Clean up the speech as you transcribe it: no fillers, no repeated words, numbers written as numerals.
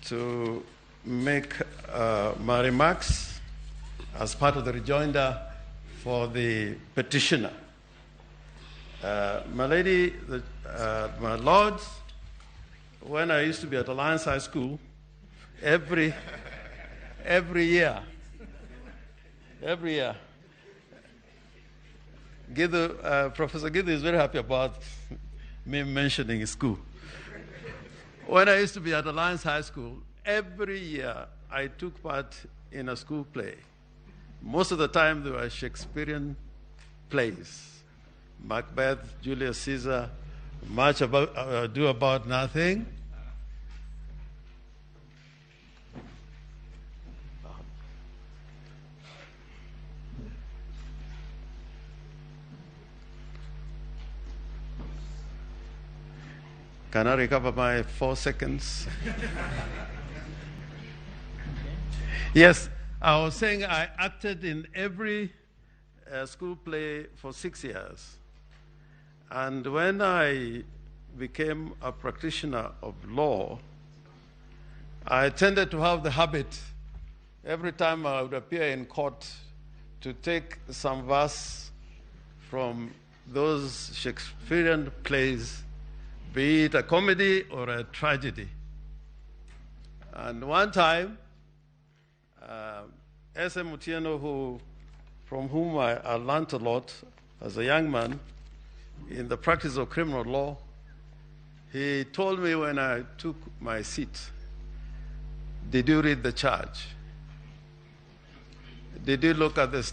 to make my remarks as part of the rejoinder for the petitioner. My lords, when I used to be at Alliance High School, every year, Professor Gidu is very happy about me mentioning his school. When I used to be at Alliance High School, every year I took part in a school play. Most of the time they were Shakespearean plays. Macbeth, Julius Caesar, Much Ado About Nothing. Can I recover my 4 seconds? Yes, I was saying I acted in every school play for 6 years. And when I became a practitioner of law, I tended to have the habit, every time I would appear in court, to take some verse from those Shakespearean plays, be it a comedy or a tragedy. And one time, S.M. Otieno, from whom I learned a lot as a young man in the practice of criminal law, he told me when I took my seat, "Did you read the charge? Did you look at the